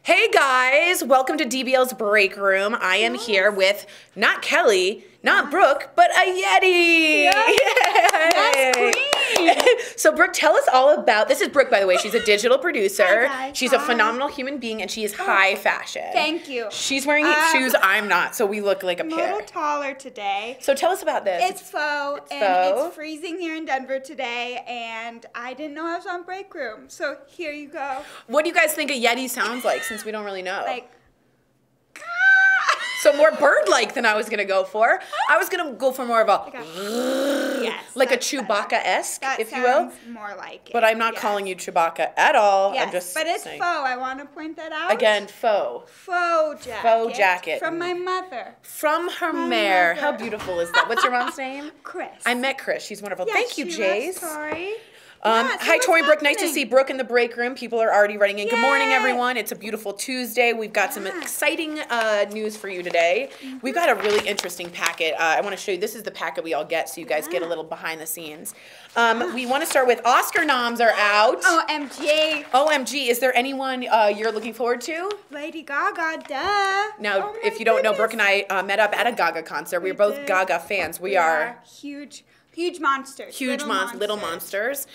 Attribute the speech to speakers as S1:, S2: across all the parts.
S1: Hey guys, welcome to DBL's break room. I am here with not Kelly, not Brooke, but a Yeti.
S2: Yes, queen.
S1: So Brooke, tell us all about, this is Brooke, by the way. She's a digital producer.
S2: Hi, guys.
S1: She's a phenomenal human being, and she is high fashion.
S2: Thank you.
S1: She's wearing shoes, I'm not, so we look like a
S2: I'm
S1: pair.
S2: a little taller today.
S1: So tell us about this.
S2: It's faux, and
S1: faux.
S2: it's freezing here in Denver today, and I didn't know I was on break room, so here you go.
S1: What do you guys think a Yeti sounds like, since we don't really know?
S2: Like,
S1: so more bird-like than I was gonna go for. I was gonna go for more of a,
S2: yes,
S1: like a Chewbacca-esque, if you will.
S2: More like it.
S1: But I'm not calling you Chewbacca at all.
S2: Yes,
S1: I'm just
S2: but it's
S1: saying.
S2: faux. I want to point that out.
S1: Again, faux.
S2: Faux jacket.
S1: Faux jacket.
S2: From my mother.
S1: From her
S2: My
S1: mare.
S2: mother.
S1: How beautiful is that? What's your mom's name?
S2: Chris.
S1: I met Chris. She's wonderful.
S2: Yes,
S1: Thank you,
S2: she
S1: Jace.
S2: loves Tori.
S1: Hi, Tori, Brooke. Nice to see Brooke in the break room. People are already writing in. Good morning,
S2: Yay.
S1: everyone. It's a beautiful Tuesday. We've got some exciting news for you today. We've got a really interesting packet. I want to show you. This is the packet we all get, so you guys get a little behind the scenes. We want to start with Oscar noms are out.
S2: OMG.
S1: OMG. Is there anyone you're looking forward to?
S2: Lady Gaga, duh.
S1: Now,
S2: Oh
S1: if
S2: my
S1: you don't know,
S2: goodness.
S1: Brooke and I met up at a Gaga concert. We're both
S2: did.
S1: Gaga fans. We are
S2: huge monsters.
S1: huge little monsters.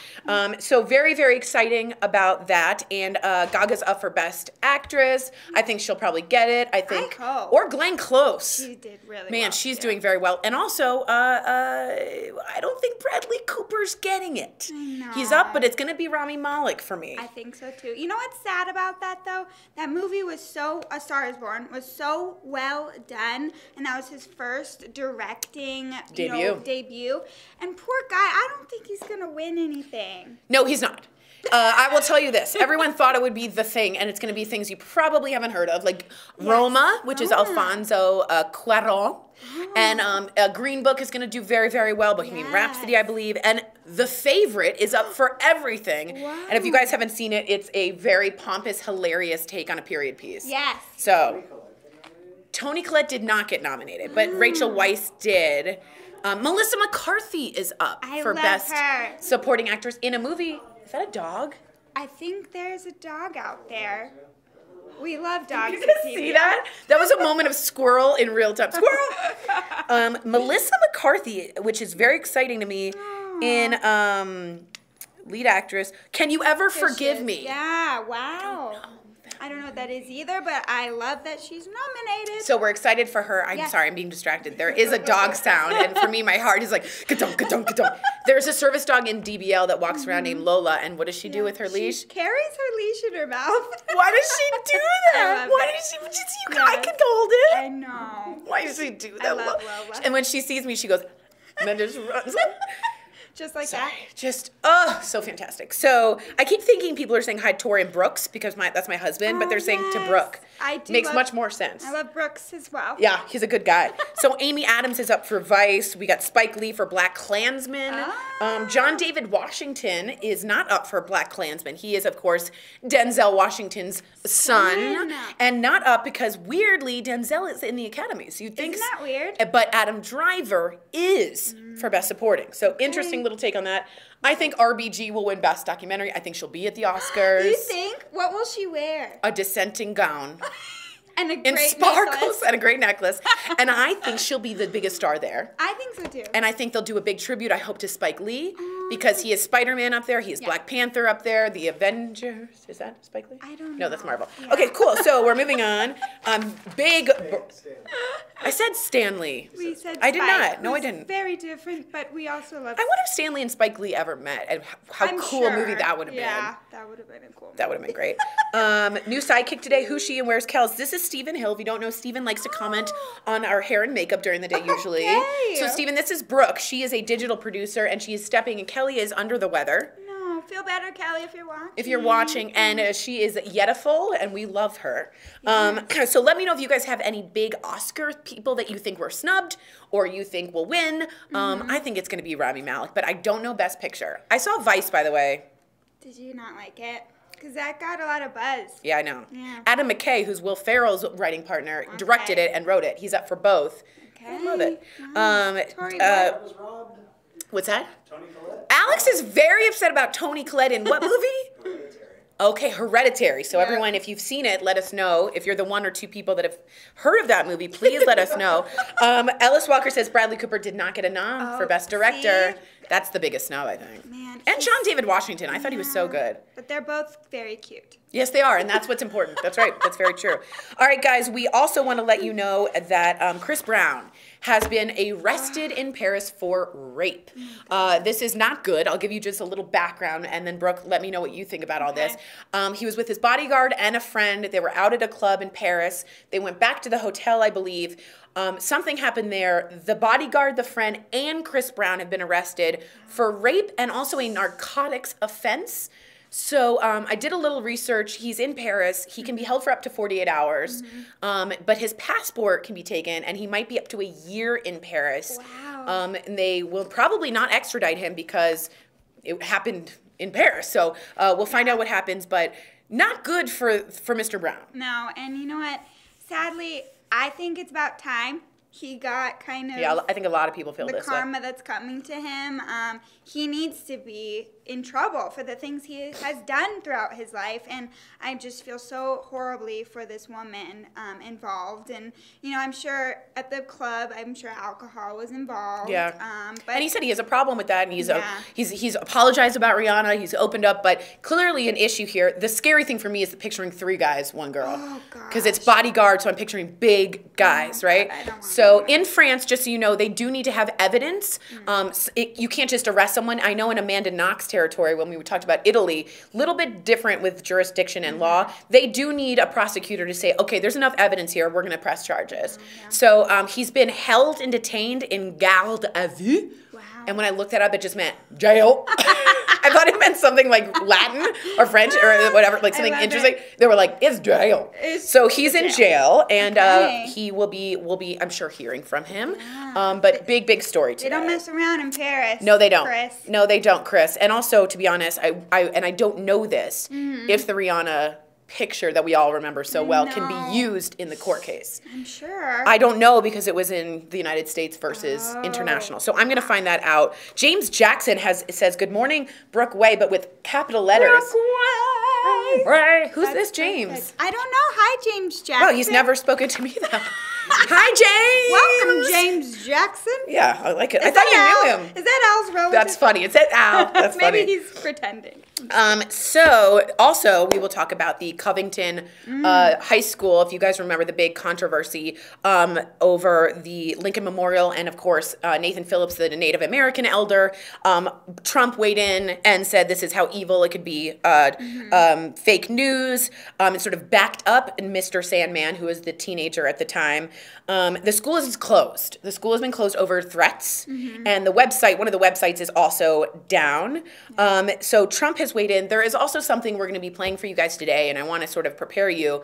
S1: So very, very exciting about that. And Gaga's up for Best Actress. I think she'll probably get it. I think,
S2: hope.
S1: or Glenn Close.
S2: She did really
S1: Man,
S2: well,
S1: she's
S2: too.
S1: doing very well. And also, I don't think Bradley Cooper's getting it.
S2: I
S1: He's
S2: know.
S1: up, but it's going to be Rami Malek for me.
S2: I think so too. You know what's sad about that though? That movie was so, A Star Is Born was so well done, and that was his first directing debut. And poor guy, I don't think he's gonna win anything.
S1: No, he's not. I will tell you this. Everyone thought it would be The Thing, and it's going to be things you probably haven't heard of, like Roma, which is Alfonso Cuarón. And Green Book is going to do very, very well. Bohemian Rhapsody, I believe. And The Favorite is up for everything.
S2: Wow.
S1: And if you guys haven't seen it, it's a very pompous, hilarious take on a period piece.
S2: Yes.
S1: So, Toni Collette did not get nominated, but Rachel Weisz did. Melissa McCarthy is up for
S2: love
S1: Best
S2: her.
S1: Supporting Actress in a Movie. Is that a dog?
S2: I think there's a dog out there. We love dogs.
S1: You guys see that? That was a moment of squirrel in real time. Squirrel! Melissa McCarthy, which is very exciting to me, in lead actress. Can You Ever Forgive Me?
S2: Yeah, wow. I don't know what that is either, but I love that she's nominated.
S1: So we're excited for her. I'm sorry, I'm being distracted. There is a dog sound, and for me, my heart is like, ka-dunk, ka-dunk, ka-dunk. There's a service dog in DBL that walks around named Lola, and what does she do with her leash?
S2: She carries her leash in her mouth.
S1: Why does she do that? Why does she? I can hold it.
S2: I know.
S1: Why does she do that?
S2: I love Lola.
S1: And when she sees me, she goes, and then just runs.
S2: Just like that.
S1: Just, so fantastic. So I keep thinking people are saying hi Tori and Brooks because that's my husband, but they're saying to Brooke.
S2: I do.
S1: Makes much more sense.
S2: I love Brooks as well.
S1: Yeah, he's a good guy. So Amy Adams is up for Vice. We got Spike Lee for Black Klansman. John David Washington is not up for Black Klansman. He is, of course, Denzel Washington's son. And not up because, weirdly, Denzel is in the Academy. So you'd think...
S2: Isn't that weird?
S1: But Adam Driver is for Best Supporting. So interesting little take on that. I think RBG will win Best Documentary. I think she'll be at the Oscars.
S2: You think? What will she wear?
S1: A dissenting gown.
S2: And a great
S1: in sparkles
S2: necklace.
S1: And a great necklace. And I think she'll be the biggest star there.
S2: I think so too.
S1: And I think they'll do a big tribute, I hope, to Spike Lee. Because he is Spider-Man up there. He is Black Panther up there. The Avengers. Is that Spike Lee?
S2: I don't know.
S1: No, that's Marvel.
S2: Yeah.
S1: Okay, cool. So we're moving on. I said Stanley.
S2: We said
S1: I did
S2: Spike,
S1: not. No, I didn't.
S2: Very different, but we also love.
S1: I wonder if Stanley and Spike Lee ever met, and how
S2: I'm
S1: cool a movie
S2: sure.
S1: that would have been.
S2: Yeah, that would have been a cool movie.
S1: That would have been great. New sidekick today. Who's she and where's Kels? This is Stephen Hill. If you don't know, Stephen likes to comment on our hair and makeup during the day usually.
S2: Okay.
S1: So Stephen, this is Brooke. She is a digital producer, and she is stepping, and Kelly is under the weather.
S2: No, feel better, Kelly, if you're watching.
S1: If you're watching, and she is Yetiful, and we love her. So let me know if you guys have any big Oscar people that you think were snubbed or you think will win. I think it's going to be Rami Malek, but I don't know Best Picture. I saw Vice, by the way.
S2: Did you not like it? Because that got a lot of buzz.
S1: Yeah, I know.
S2: Yeah.
S1: Adam McKay, who's Will Ferrell's writing partner, directed it and wrote it. He's up for both.
S2: Okay.
S1: I love it.
S2: Was
S3: robbed.
S1: What's that?
S3: Tony Collette.
S1: Alex is very upset about Tony Collette in what movie?
S3: Hereditary.
S1: Okay, Hereditary. So
S2: Yeah.
S1: everyone, if you've seen it, let us know. If you're the one or two people that have heard of that movie, please let us know. Ellis Walker says Bradley Cooper did not get a nom for Best Director.
S2: see?
S1: That's the biggest snub, I think.
S2: Man,
S1: And John David Washington. I thought he was so good.
S2: But they're both very cute.
S1: Yes, they are, and that's what's important. That's right. That's very true. All right, guys, we also want to let you know that Chris Brown has been arrested in Paris for rape. This is not good. I'll give you just a little background, and then, Brooke, let me know what you think about all this. He was with his bodyguard and a friend. They were out at a club in Paris. They went back to the hotel, I believe. Something happened there. The bodyguard, the friend, and Chris Brown have been arrested for rape and also a narcotics offense. So I did a little research. He's in Paris. He can be held for up to 48 hours, but his passport can be taken, and he might be up to a year in Paris.
S2: Wow.
S1: And they will probably not extradite him because it happened in Paris. So we'll find out what happens, but not good for Mr. Brown.
S2: No, and you know what? Sadly, I think it's about time he got kind of
S1: Yeah, I think a lot of people feel
S2: the
S1: this way.
S2: karma that's coming to him. He needs to be in trouble for the things he has done throughout his life, and I just feel so horribly for this woman involved. And you know, I'm sure at the club, I'm sure alcohol was involved.
S1: Yeah.
S2: But
S1: And he said he has a problem with that, and he's
S2: Yeah.
S1: he's apologized about Rihanna. He's opened up, but clearly an issue here. The scary thing for me is picturing 3 guys, 1 girl,
S2: Oh,
S1: because it's bodyguard. So I'm picturing big guys, right?
S2: God, I don't wanna
S1: So
S2: do that.
S1: in France, just so you know, they do need to have evidence. You can't just arrest someone. I know in Amanda Knox territory, when we talked about Italy, a little bit different with jurisdiction and law. They do need a prosecutor to say, okay, there's enough evidence here. We're going to press charges. So he's been held and detained in garde à vue.
S2: Wow.
S1: And when I looked that up, it just meant jail. I thought it meant something like Latin or French or whatever, like something
S2: love
S1: interesting.
S2: it.
S1: They were like, it's jail. So he's in jail, and
S2: Okay.
S1: he we'll be, I'm sure, hearing from him. But big story today.
S2: They don't mess around in Paris.
S1: No, they don't.
S2: Chris.
S1: No, they don't, Chris. And also, to be honest, I don't know this, if the Rihanna picture that we all remember so well can
S2: No.
S1: be used in the court case.
S2: I'm sure.
S1: I don't know because it was in the United States versus international. So I'm going to find that out. James Jackson says, good morning, Brooke Way, but with capital letters.
S2: Brooke Way.
S1: Ray. Who's
S2: That's
S1: this James?
S2: perfect. I don't know. Hi, James Jackson.
S1: Well, he's never spoken to me though. Hi,
S2: James. Welcome, James Jackson.
S1: Yeah, I like it. I thought you knew him.
S2: Is that Al's relative?
S1: That's funny. It said Al. That's funny.
S2: Maybe he's pretending.
S1: So also we will talk about the Covington High School. If you guys remember the big controversy over the Lincoln Memorial, and of course Nathan Phillips, the Native American elder, Trump weighed in and said this is how evil it could be. Fake news. It sort of backed up Mr. Sandman, who was the teenager at the time. The school is closed. The school has been closed over threats, and the website, one of the websites, is also down. So Trump has weighed in. There is also something we're going to be playing for you guys today, and I want to sort of prepare you.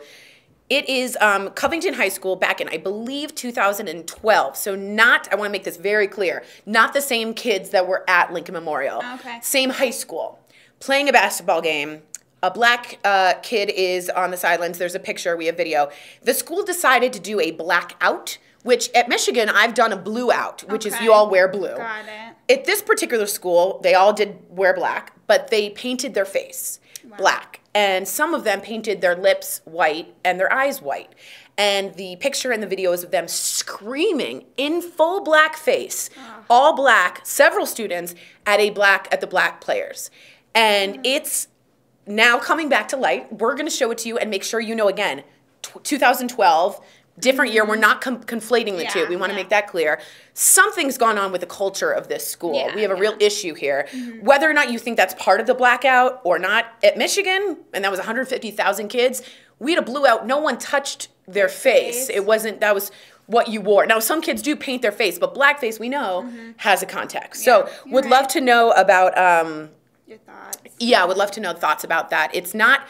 S1: It is Covington High School back in, I believe, 2012. So not, I want to make this very clear, not the same kids that were at Lincoln Memorial.
S2: Okay.
S1: Same high school, playing a basketball game. A black kid is on the sidelines. There's a picture. We have video. The school decided to do a blackout, which at Michigan, I've done a blue out, which is you all wear blue.
S2: Got it.
S1: At this particular school, they all did wear black, but they painted their face black. And some of them painted their lips white and their eyes white. And the picture and the video is of them screaming in full blackface, all black, several students at the black players. And it's now coming back to light. We're going to show it to you and make sure you know again, 2012, different year. We're not conflating the two. We want to make that clear. Something's gone on with the culture of this school. We have a real issue here. Whether or not you think that's part of the blackout or not, at Michigan, and that was 150,000 kids, we had a blue out. No one touched their face. It wasn't, that was what you wore. Now, some kids do paint their face, but blackface, we know, has a context. So would love to know about
S2: your thoughts.
S1: Yeah, I would love to know thoughts about that. It's not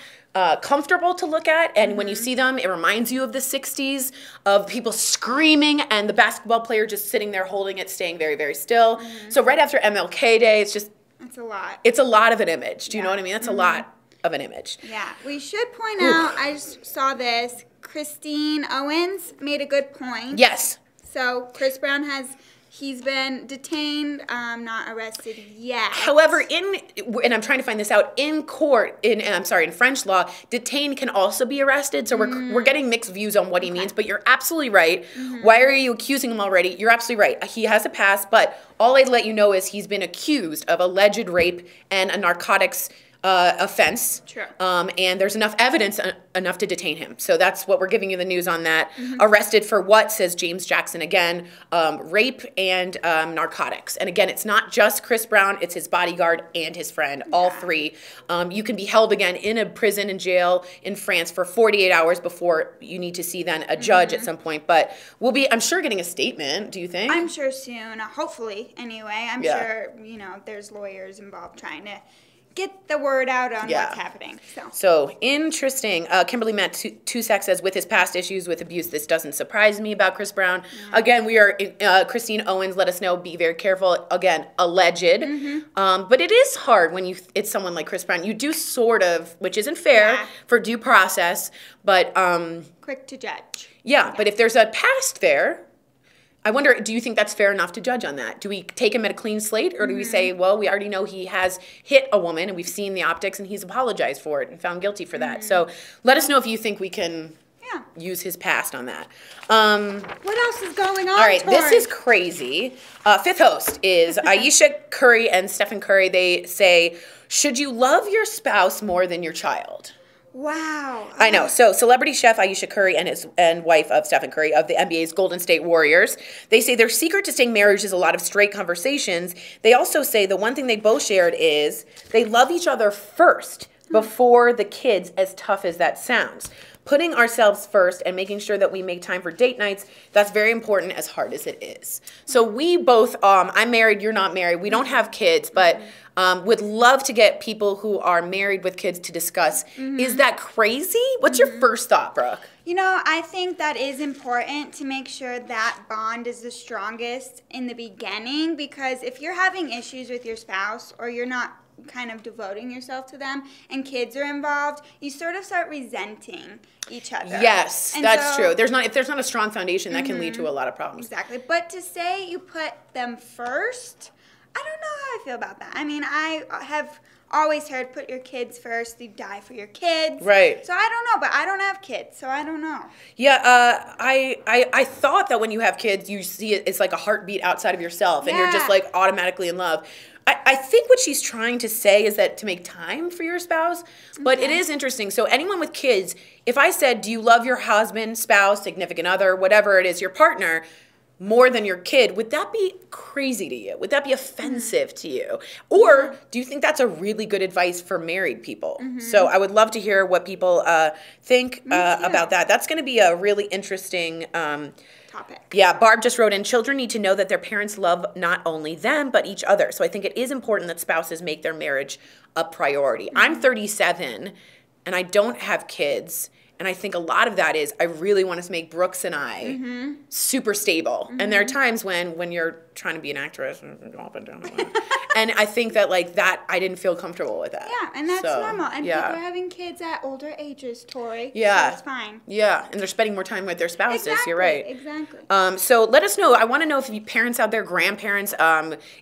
S1: comfortable to look at, and when you see them, it reminds you of the 60s, of people screaming and the basketball player just sitting there holding it, staying very, very still. So right after MLK Day, it's just...
S2: It's a lot.
S1: It's a lot of an image. Do you know what I mean? That's a lot of an image.
S2: Yeah. We should point out, I just saw this, Christine Owens made a good point.
S1: Yes.
S2: So Chris Brown he's been detained, not arrested yet.
S1: However, and I'm trying to find this out, in court, in French law, detained can also be arrested. So we're getting mixed views on what he means, but you're absolutely right. Why are you accusing him already? You're absolutely right. He has a past, but all I'd let you know is he's been accused of alleged rape and a narcotics offense.
S2: True.
S1: And there's enough evidence enough to detain him. So that's what we're giving you the news on that. Arrested for what, says James Jackson again, rape and narcotics. And again, it's not just Chris Brown, it's his bodyguard and his friend, all three. You can be held again in a prison and jail in France for 48 hours before you need to see then a judge at some point. But we'll be, I'm sure, getting a statement, do you think?
S2: I'm sure soon, hopefully anyway. I'm sure, there's lawyers involved trying to get the word out on what's happening.
S1: So interesting. Kimberly Matt Tusak says, with his past issues with abuse, this doesn't surprise me about Chris Brown. Again, we are, Christine Owens let us know, be very careful. Again, alleged. But it is hard when it's someone like Chris Brown. You do sort of, which isn't fair for due process, but...
S2: quick to judge.
S1: Yeah, but if there's a past there... I wonder, do you think that's fair enough to judge on that? Do we take him at a clean slate, or do we say, well, we already know he has hit a woman and we've seen the optics and he's apologized for it and found guilty for that? So let us know if you think we can use his past on that.
S2: What else is going on?
S1: All right, this is crazy. Fifth host is Ayesha Curry and Stephen Curry. They say, should you love your spouse more than your child?
S2: Wow.
S1: I know. So celebrity chef Ayesha Curry and wife of Stephen Curry of the NBA's Golden State Warriors, they say their secret to staying married is a lot of straight conversations. They also say the one thing they both shared is they love each other first before the kids, as tough as that sounds. Putting ourselves first and making sure that we make time for date nights, that's very important, as hard as it is. So we both, I'm married, you're not married, we don't have kids, but would love to get people who are married with kids to discuss, is that crazy? What's your first thought, Brooke?
S2: I think that is important to make sure that bond is the strongest in the beginning, because if you're having issues with your spouse or you're not kind of devoting yourself to them and kids are involved, you sort of start resenting each other.
S1: Yes, and that's true. If there's not a strong foundation, that can lead to a lot of problems.
S2: Exactly. But to say you put them first, I don't know how I feel about that. I mean, I have always heard put your kids first, you die for your kids.
S1: Right.
S2: So I don't know, but I don't have kids, so I don't know.
S1: Yeah, I thought that when you have kids, you see it's like a heartbeat outside of yourself, and you're just like automatically in love. I think what she's trying to say is that to make time for your spouse, but it is interesting. So anyone with kids, if I said, do you love your husband, spouse, significant other, whatever it is, your partner, more than your kid, would that be crazy to you? Would that be offensive to you? Or do you think that's a really good advice for married people? So I would love to hear what people think about that. That's going to be a really interesting
S2: topic.
S1: Yeah, Barb just wrote in, children need to know that their parents love not only them, but each other. So I think it is important that spouses make their marriage a priority. I'm 37, and I don't have kids. And I think a lot of that is I really want to make Brooks and I super stable. And there are times when you're trying to be an actress up and down. And I think that like that I didn't feel comfortable with that.
S2: Yeah, and that's normal. And people are having kids at older ages, Tori.
S1: Yeah.
S2: So it's fine.
S1: Yeah, and they're spending more time with their spouses.
S2: Exactly,
S1: You're right.
S2: Exactly.
S1: So let us know. I want to know if you parents out there, grandparents,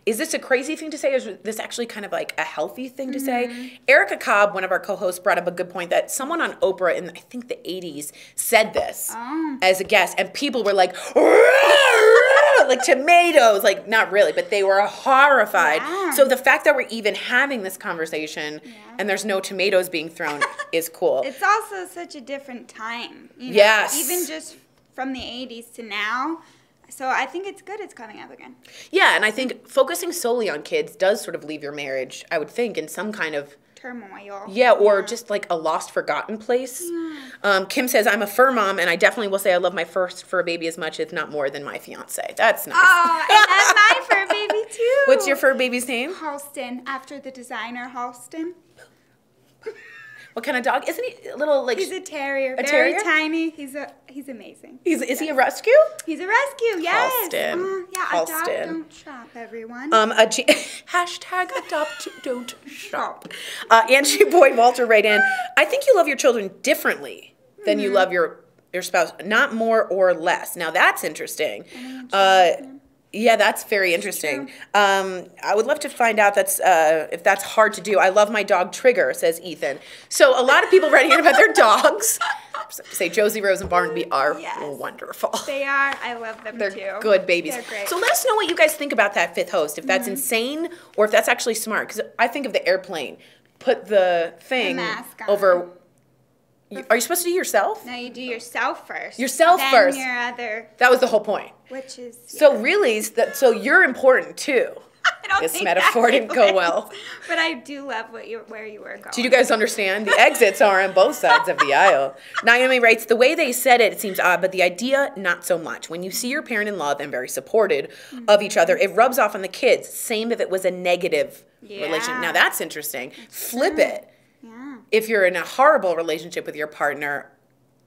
S1: is this a crazy thing to say? Or is this actually kind of like a healthy thing to say? Erica Cobb, one of our co-hosts, brought up a good point that someone on Oprah in I think the 80s said this as a guest, and people were like, like tomatoes, like not really, but they were horrified.
S2: Yeah.
S1: So the fact that we're even having this conversation and there's no tomatoes being thrown is cool.
S2: It's also such a different time. You know?
S1: Yes.
S2: Even just from the 80s to now. So I think it's good it's coming up again.
S1: Yeah, and I think focusing solely on kids does sort of leave your marriage, I would think, in some kind of
S2: turmoil.
S1: Yeah, or just like a lost, forgotten place. Kim says, I'm a fur mom, and I definitely will say I love my first fur baby as much, if not more, than my fiance. That's nice.
S2: Oh, and that's my fur baby, too.
S1: What's your fur baby's name?
S2: Halston, after the designer Halston.
S1: What kind of dog? Isn't he a little like...
S2: He's a terrier.
S1: A
S2: very
S1: terrier?
S2: tiny. He's amazing.
S1: Is he a rescue?
S2: He's a rescue, yes.
S1: Halston.
S2: Yeah,
S1: Halston.
S2: adopt, don't shop, everyone.
S1: Hashtag adopt, don't shop. Angie Boyd Walter right in. I think you love your children differently than you love your spouse, not more or less. Now that's interesting. Yeah, that's very interesting. I would love to find out if that's hard to do. I love my dog Trigger, says Ethan. So a lot of people writing in about their dogs. Say Josie, Rose, and Barnaby are wonderful.
S2: They are. I love them too.
S1: They're good babies.
S2: They're great.
S1: So let us know what you guys think about that fifth host. If that's insane or if that's actually smart. Because I think of the airplane. Put the thing
S2: mask on.
S1: over. Are you supposed to do yourself?
S2: No, you do yourself first.
S1: Yourself
S2: then
S1: first.
S2: Your other.
S1: That was the whole point.
S2: Which is.
S1: So really, so you're important too.
S2: I don't
S1: this
S2: think
S1: metaphor didn't go well.
S2: But I do love where you were going.
S1: Do you guys understand? The exits are on both sides of the aisle. Naomi writes, the way they said it seems odd, but the idea, not so much. When you see your parent in love and very supported of each other, it rubs off on the kids. Same if it was a negative relationship. Now that's interesting. Flip it.
S2: Yeah.
S1: If you're in a horrible relationship with your partner,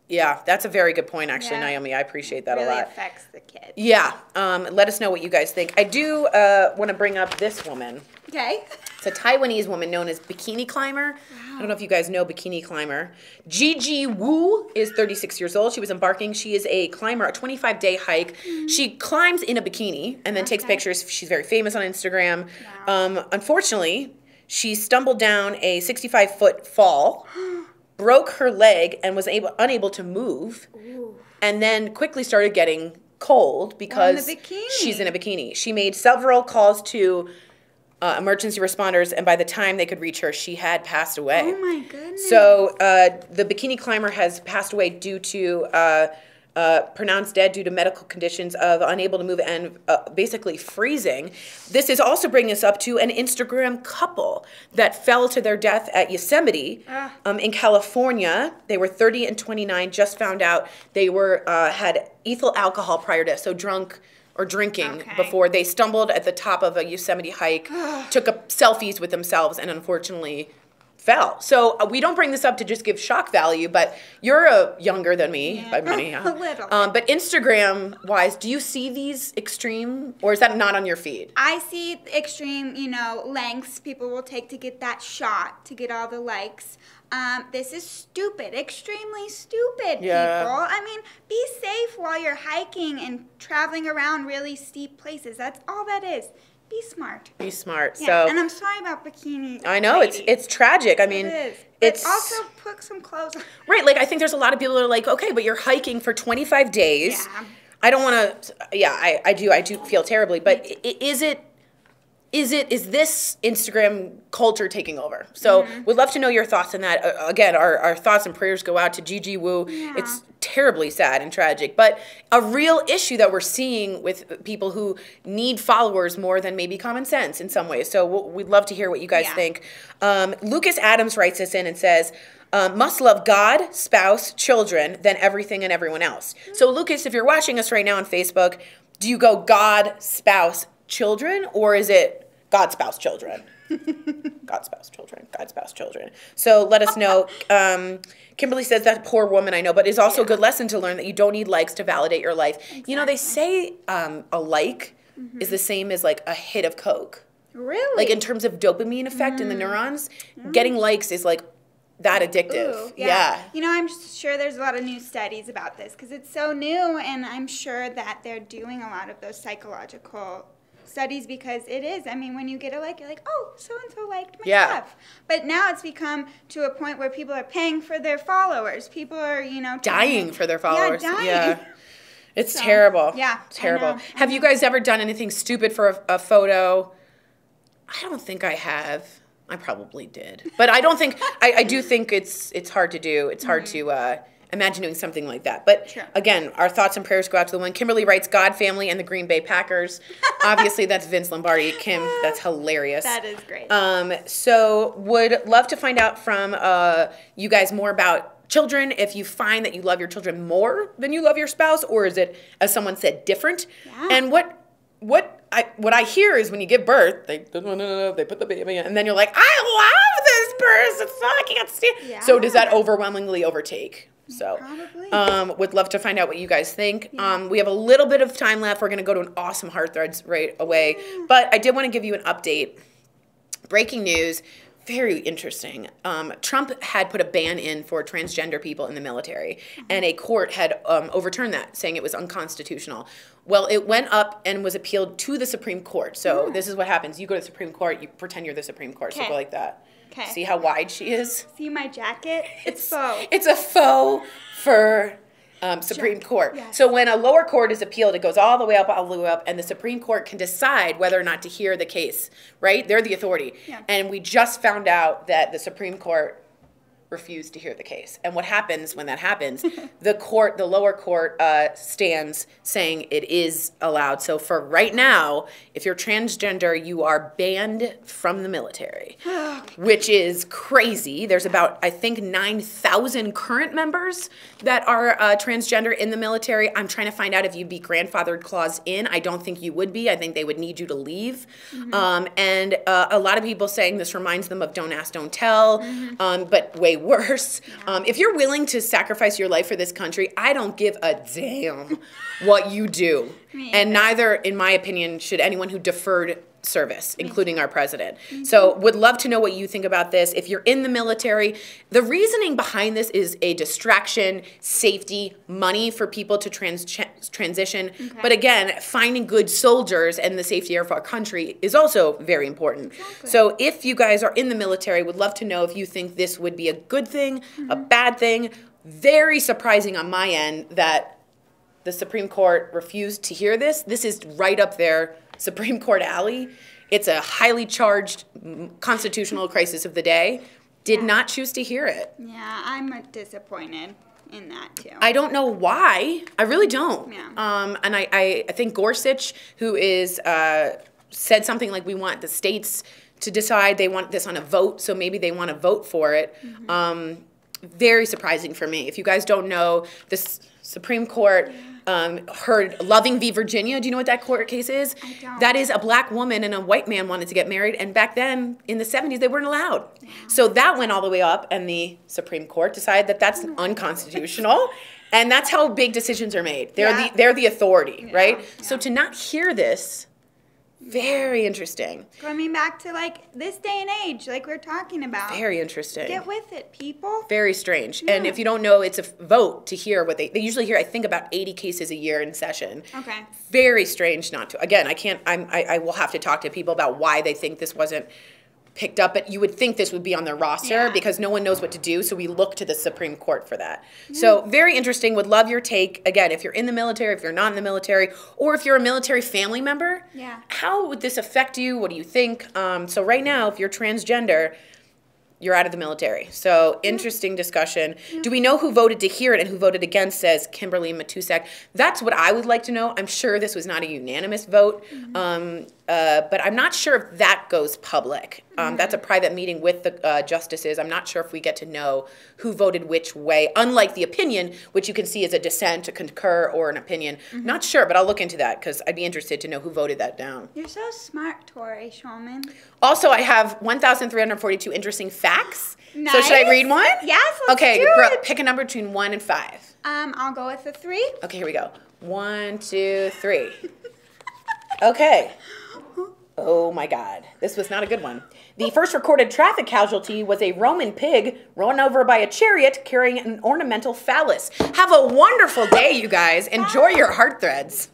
S1: yeah, that's a very good point, actually, Naomi. I appreciate that a lot.
S2: Really affects the kid.
S1: Yeah. Let us know what you guys think. I do want to bring up this woman.
S2: Okay.
S1: It's a Taiwanese woman known as Bikini Climber. Wow. I don't know if you guys know Bikini Climber. Gigi Wu is 36 years old. She was embarking. She is a climber, a 25-day hike. She climbs in a bikini and then takes pictures. She's very famous on Instagram. Wow. Unfortunately, she stumbled down a 65-foot fall, broke her leg, and was unable to move, and then quickly started getting cold because she's in a bikini. She made several calls to emergency responders, and by the time they could reach her, she had passed away.
S2: Oh my goodness.
S1: So the bikini climber has passed away due to pronounced dead due to medical conditions of unable to move and basically freezing. This is also bringing us up to an Instagram couple that fell to their death at Yosemite in California. They were 30 and 29, just found out they were had ethyl alcohol prior to, so drunk or drinking before they stumbled at the top of a Yosemite hike, took selfies with themselves, and unfortunately fell. So we don't bring this up to just give shock value, but you're younger than me by many.
S2: A little.
S1: But Instagram-wise, do you see these extreme, or is that not on your feed?
S2: I see extreme, lengths people will take to get that shot, to get all the likes. This is stupid, extremely stupid, people. I mean, be safe while you're hiking and traveling around really steep places. That's all that is. be smart.
S1: Be smart.
S2: Yeah.
S1: So,
S2: and I'm sorry about Bikini
S1: I know,
S2: Lady.
S1: it's tragic. I mean,
S2: It is.
S1: it's
S2: But also put some clothes on.
S1: right. Like, I think there's a lot of people that are like, okay, but you're hiking for 25 days.
S2: Yeah.
S1: I don't want to. Yeah, I do feel terribly. But is this Instagram culture taking over? So we'd love to know your thoughts on that. Again, our thoughts and prayers go out to Gigi Wu.
S2: Yeah.
S1: It's terribly sad and tragic, but a real issue that we're seeing with people who need followers more than maybe common sense in some ways. So we'd love to hear what you guys think. Lucas Adams writes this in and says, must love God, spouse, children, then everything and everyone else. So Lucas, if you're watching us right now on Facebook, do you go God, spouse, children, or is it God, spouse, children? God, spouse, children, God, spouse, children. So let us know. Kimberly says that poor woman, I know, but it's also a good lesson to learn that you don't need likes to validate your life. Exactly. You know, they say a like is the same as like a hit of Coke.
S2: Really?
S1: Like in terms of dopamine effect in the neurons, getting likes is like that addictive.
S2: Ooh,
S1: yeah.
S2: You know, I'm sure there's a lot of new studies about this because it's so new, and I'm sure that they're doing a lot of those psychological studies because it is. I mean, when you get a like, you're like, oh, so-and-so liked my stuff. But now it's become to a point where people are paying for their followers. People are, you know,
S1: dying for their followers.
S2: Yeah, dying.
S1: Yeah. It's terrible.
S2: Yeah.
S1: Terrible. Have you guys ever done anything stupid for a photo? I don't think I have. I probably did. But I don't think, I do think it's hard to do. It's hard to imagine doing something like that. But again, our thoughts and prayers go out to the one. Kimberly writes, God, family, and the Green Bay Packers. Obviously, that's Vince Lombardi. Kim, that's hilarious.
S2: That is great.
S1: So would love to find out from you guys more about children, if you find that you love your children more than you love your spouse, or is it, as someone said, different?
S2: Yeah.
S1: And what I hear is when you give birth, they put the baby in, and then you're like, I love this person, so I can't stand. Yeah. So does that overwhelmingly overtake? So,
S2: probably.
S1: Would love to find out what you guys think. Yeah. We have a little bit of time left. We're going to go to an awesome Heart Threads right away. Yeah. But I did want to give you an update. Breaking news. Very interesting. Trump had put a ban in for transgender people in the military, and a court had overturned that, saying it was unconstitutional. Well, it went up and was appealed to the Supreme Court. So this is what happens. You go to the Supreme Court, you pretend you're the Supreme Court. So go like that. Okay. See how wide she is?
S2: See my jacket? It's faux.
S1: It's a faux fur Supreme Court. Yes. So when a lower court is appealed, it goes all the way up, and the Supreme Court can decide whether or not to hear the case, right? They're the authority. Yeah. And we just found out that the Supreme Court refused to hear the case. And what happens when that happens, the lower court stands saying it is allowed. So for right now, if you're transgender, you are banned from the military, which is crazy. There's about, I think, 9,000 current members that are transgender in the military. I'm trying to find out if you'd be grandfathered clause in. I don't think you would be. I think they would need you to leave. And a lot of people saying this reminds them of Don't Ask, Don't Tell, but way worse. If you're willing to sacrifice your life for this country, I don't give a damn what you do. And neither, in my opinion, should anyone who deferred service, including our president. So would love to know what you think about this. If you're in the military, the reasoning behind this is a distraction, safety, money for people to transition. But again, finding good soldiers and the safety of our country is also very important. So if you guys are in the military, would love to know if you think this would be a good thing, a bad thing. Very surprising on my end that the Supreme Court refused to hear this. This is right up there Supreme Court alley. It's a highly charged constitutional crisis of the day. Did not choose to hear it. Yeah,
S2: I'm disappointed in that too.
S1: I don't know why. I really don't. Yeah. And I think Gorsuch, who is said something like, we want the states to decide. They want this on a vote, so maybe they want to vote for it. Very surprising for me. If you guys don't know, this Supreme Court heard Loving v. Virginia. Do you know what that court case is?
S2: I don't.
S1: That is a black woman and a white man wanted to get married, and back then, in the 70s, they weren't allowed. Yeah. So that went all the way up, and the Supreme Court decided that that's unconstitutional, and that's how big decisions are made. They're the authority, right? Yeah. So to not hear this Very interesting.
S2: Coming back to like this day and age, like we're talking about.
S1: Very interesting.
S2: Get with it, people.
S1: Very strange.
S2: Yeah.
S1: And if you don't know, it's a vote to hear what they usually hear, I think, about 80 cases a year in session.
S2: Okay.
S1: Very strange not to. Again, I will have to talk to people about why they think this wasn't picked up, but you would think this would be on their roster because no one knows what to do, so we look to the Supreme Court for that. So very interesting. Would love your take. Again, if you're in the military, if you're not in the military, or if you're a military family member, how would this affect you? What do you think? So right now, if you're transgender, you're out of the military. So interesting discussion. Do we know who voted to hear it and who voted against, says Kimberly Matusak. That's what I would like to know. I'm sure this was not a unanimous vote, but I'm not sure if that goes public. That's a private meeting with the justices. I'm not sure if we get to know who voted which way, unlike the opinion, which you can see as a dissent, a concur, or an opinion. Not sure, but I'll look into that because I'd be interested to know who voted that down.
S2: You're so smart, Tori Schulman.
S1: Also, I have 1,342 interesting facts.
S2: Nice.
S1: So should I read one?
S2: Yes, let's
S1: okay,
S2: do
S1: Brooke,
S2: it.
S1: pick a number between 1 and 5.
S2: I'll go with a 3.
S1: Okay, here we go. 1, 2, 3. Okay. Oh my God, this was not a good one. The first recorded traffic casualty was a Roman pig run over by a chariot carrying an ornamental phallus. Have a wonderful day, you guys. Enjoy your heart threads.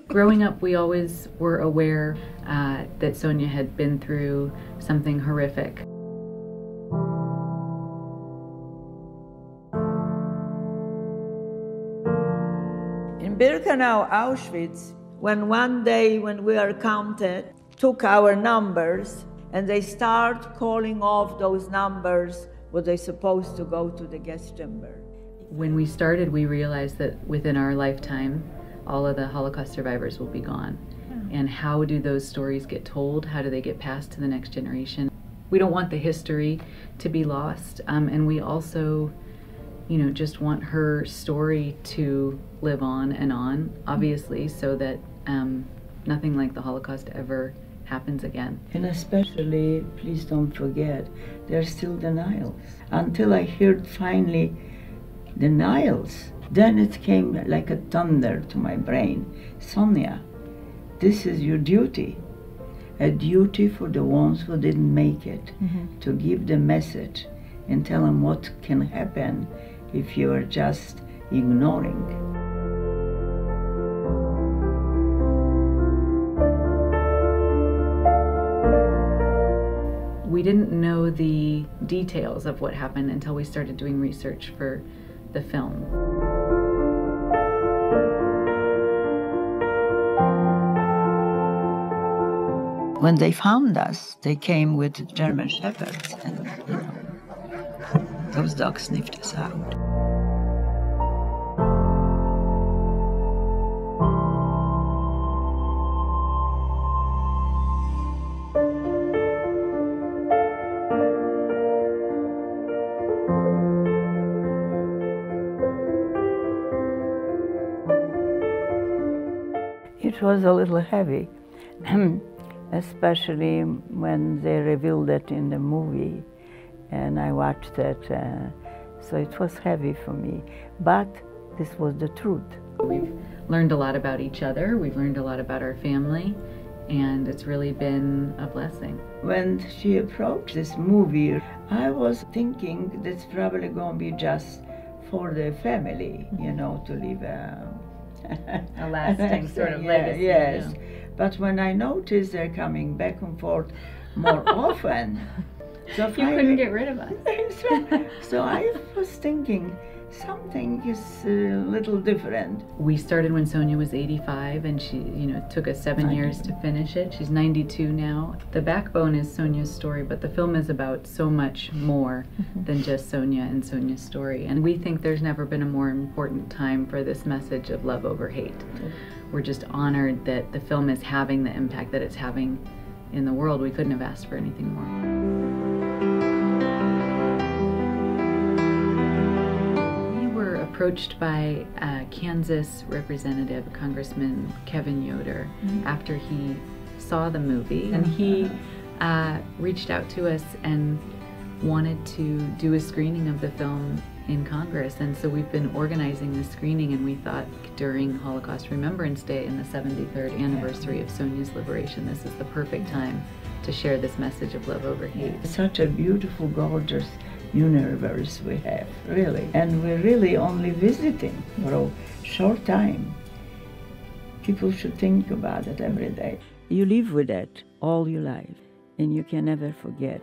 S3: Growing up, we always were aware that Sonia had been through something horrific.
S4: In Birkenau, Auschwitz, when one day when we are counted, took our numbers, and they start calling off those numbers, were they supposed to go to the gas chamber.
S3: When we started, we realized that within our lifetime, all of the Holocaust survivors will be gone. And how do those stories get told? How do they get passed to the next generation? We don't want the history to be lost, and we also, you know, just want her story to live on, obviously, so that nothing like the Holocaust ever happens again.
S5: And especially, please don't forget, there's still denials. Until I heard finally denials, then it came like a thunder to my brain. Sonia, this is your duty. A duty for the ones who didn't make it, to give the message and tell them what can happen if you are just ignoring.
S3: We didn't know the details of what happened until we started doing research for the film.
S5: When they found us, they came with German shepherds, and those dogs sniffed us out. It was a little heavy, especially when they revealed it in the movie, and I watched it, so it was heavy for me, but this was the truth.
S3: We've learned a lot about each other, we've learned a lot about our family, and it's really been a blessing.
S5: When she approached this movie, I was thinking that's probably going to be just for the family, you know, to leave a
S3: lasting sort of legacy.
S5: Yes, but when I noticed they're coming back and forth more often, so
S3: you couldn't get rid of us.
S5: So I was thinking something is a little different.
S3: We started when Sonia was 85, and she, you know, took us 7 years to finish it. She's 92 now. The backbone is Sonia's story, but the film is about so much more than just Sonia and Sonia's story. And we think there's never been a more important time for this message of love over hate. We're just honored that the film is having the impact that it's having in the world. We couldn't have asked for anything more. Approached by Kansas Representative Congressman Kevin Yoder after he saw the movie, and he reached out to us and wanted to do a screening of the film in Congress. And so we've been organizing this screening, and we thought during Holocaust Remembrance Day and the 73rd anniversary of Sonia's liberation, this is the perfect time to share this message of love over hate.
S5: Such a beautiful, gorgeous universe we have, really. And we're really only visiting for a short time. People should think about it every day. You live with it all your life, and you can never forget.